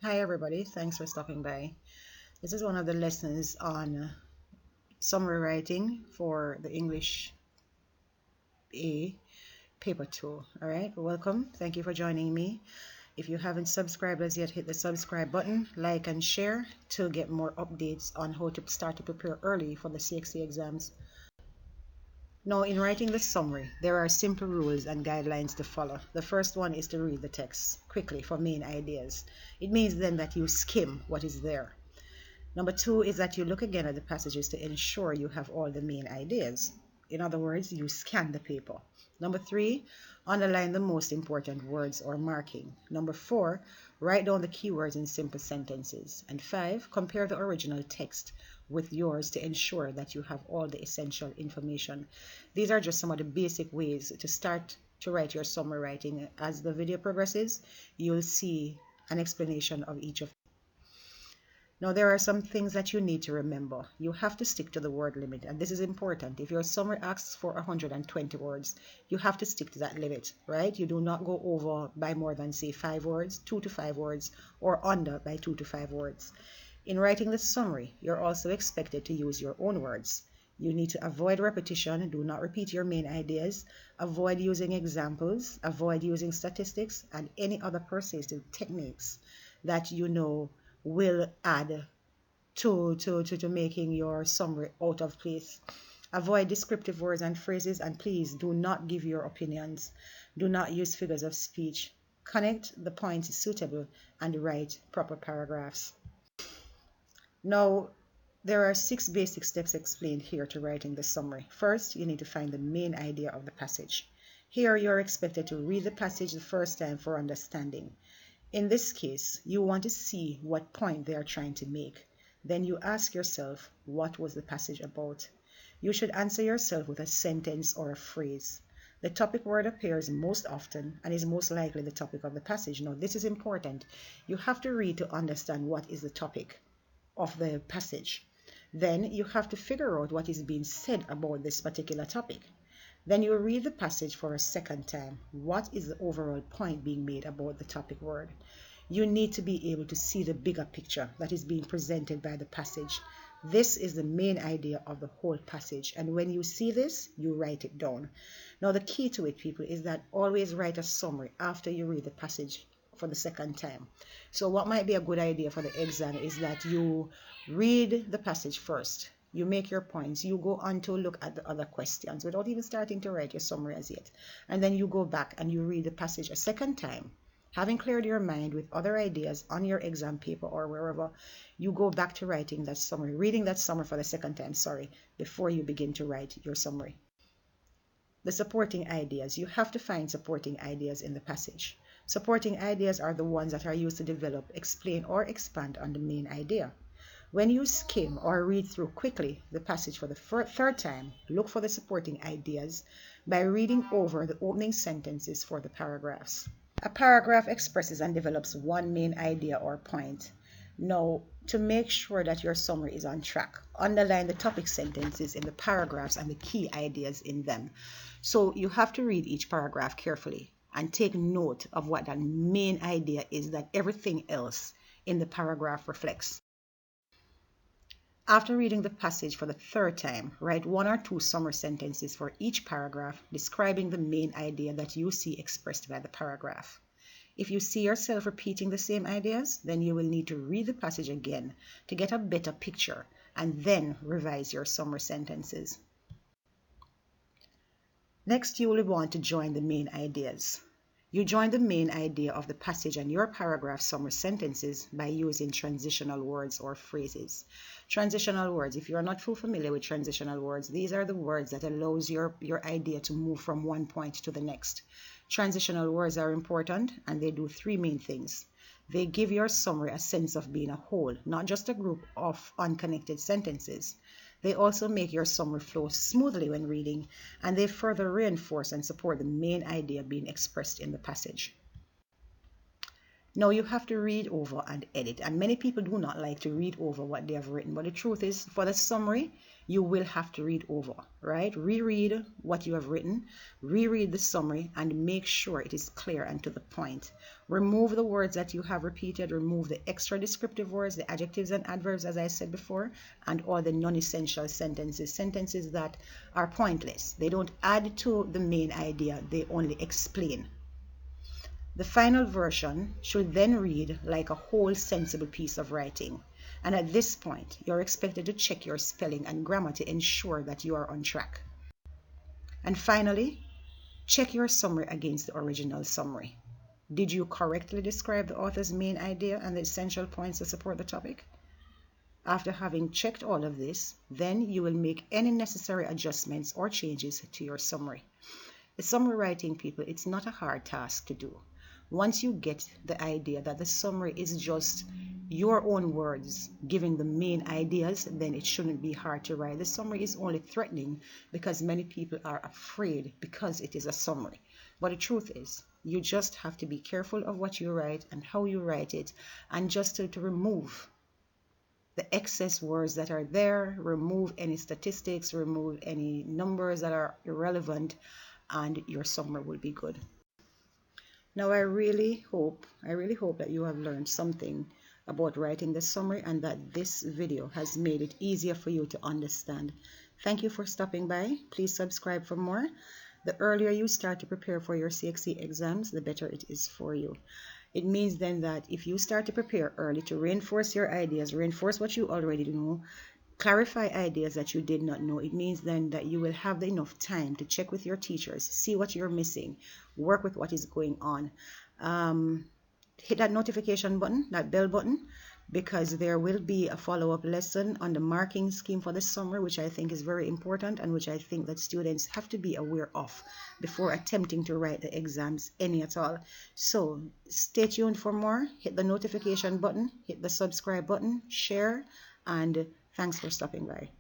Hi everybody, thanks for stopping by. This is one of the lessons on summary writing for the English A paper 2. Alright, welcome. Thank you for joining me. If you haven't subscribed as yet, hit the subscribe button, like and share to get more updates on how to start to prepare early for the CSEC exams. Now, in writing the summary, there are simple rules and guidelines to follow. The first one is to read the text quickly for main ideas. It means then that you skim what is there. Number 2 is that you look again at the passages to ensure you have all the main ideas. In other words, you scan the paper. Number 3, underline the most important words or marking. Number 4, write down the keywords in simple sentences. And 5, compare the original text with yours to ensure that you have all the essential information. These are just some of the basic ways to start to write your summary writing. As the video progresses, you'll see an explanation of each of them. Now, there are some things that you need to remember. You have to stick to the word limit, and this is important. If your summary asks for 120 words, you have to stick to that limit, right? You do not go over by more than, say, 5 words, 2 to 5 words, or under by 2 to 5 words. In writing the summary, you're also expected to use your own words. You need to avoid repetition. Do not repeat your main ideas. Avoid using examples. Avoid using statistics and any other persuasive techniques that you know will add to making your summary out of place. Avoid descriptive words and phrases, and please do not give your opinions. Do not use figures of speech. Connect the points suitable and write proper paragraphs. Now, there are 6 basic steps explained here to writing the summary. First, you need to find the main idea of the passage. Here, you're expected to read the passage the first time for understanding. In this case, you want to see what point they are trying to make. Then you ask yourself, what was the passage about? You should answer yourself with a sentence or a phrase. The topic word appears most often and is most likely the topic of the passage. Now, this is important. You have to read to understand what is the topic of the passage. Then you have to figure out what is being said about this particular topic. Then you read the passage for a second time. What is the overall point being made about the topic word? You need to be able to see the bigger picture that is being presented by the passage. This is the main idea of the whole passage. And when you see this, you write it down. Now, the key to it, people, is that always write a summary after you read the passage for the second time. So what might be a good idea for the exam is that you read the passage first. You make your points, you go on to look at the other questions without even starting to write your summary as yet. And then you go back and you read the passage a second time. Having cleared your mind with other ideas on your exam paper or wherever, you go back to writing that summary, reading that summary for the second time, before you begin to write your summary. The supporting ideas. You have to find supporting ideas in the passage. Supporting ideas are the ones that are used to develop, explain, or expand on the main idea. When you skim or read through quickly the passage for the third time, look for the supporting ideas by reading over the opening sentences for the paragraphs. A paragraph expresses and develops one main idea or point. Now, to make sure that your summary is on track, underline the topic sentences in the paragraphs and the key ideas in them. So you have to read each paragraph carefully and take note of what that main idea is that everything else in the paragraph reflects. After reading the passage for the third time, write 1 or 2 summary sentences for each paragraph describing the main idea that you see expressed by the paragraph. If you see yourself repeating the same ideas, then you will need to read the passage again to get a better picture and then revise your summary sentences. Next, you will want to join the main ideas. You join the main idea of the passage and your paragraph summary sentences by using transitional words or phrases. Transitional words, if you are not too familiar with transitional words, these are the words that allows your idea to move from one point to the next. Transitional words are important and they do 3 main things. They give your summary a sense of being a whole, not just a group of unconnected sentences. They also make your summary flow smoothly when reading, and they further reinforce and support the main idea being expressed in the passage. Now you have to read over and edit, and many people do not like to read over what they have written, but the truth is, for the summary, you will have to read over, right? Reread what you have written, reread the summary, and make sure it is clear and to the point. Remove the words that you have repeated, remove the extra descriptive words, the adjectives and adverbs, as I said before, and all the non-essential sentences that are pointless. They don't add to the main idea, they only explain. The final version should then read like a whole sensible piece of writing. And at this point, you're expected to check your spelling and grammar to ensure that you are on track. And finally, check your summary against the original summary. Did you correctly describe the author's main idea and the essential points to support the topic? After having checked all of this, then you will make any necessary adjustments or changes to your summary. The summary writing, people, it's not a hard task to do. Once you get the idea that the summary is just your own words giving the main ideas, then it shouldn't be hard to write. The summary is only threatening because many people are afraid because it is a summary. But the truth is, you just have to be careful of what you write and how you write it, and just to remove the excess words that are there, remove any statistics, remove any numbers that are irrelevant, and your summary will be good. Now, I really hope that you have learned something about writing the summary and that this video has made it easier for you to understand. Thank you for stopping by. Please subscribe for more. The earlier you start to prepare for your CXC exams, the better it is for you. It means then that if you start to prepare early to reinforce your ideas, reinforce what you already know, clarify ideas that you did not know, it means then that you will have enough time to check with your teachers, see what you're missing, work with what is going on. Hit that notification button, that bell button, because there will be a follow-up lesson on the marking scheme for the summary, which I think is very important and which I think that students have to be aware of before attempting to write the exams, any at all. So stay tuned for more. Hit the notification button, hit the subscribe button, share, and thanks for stopping by.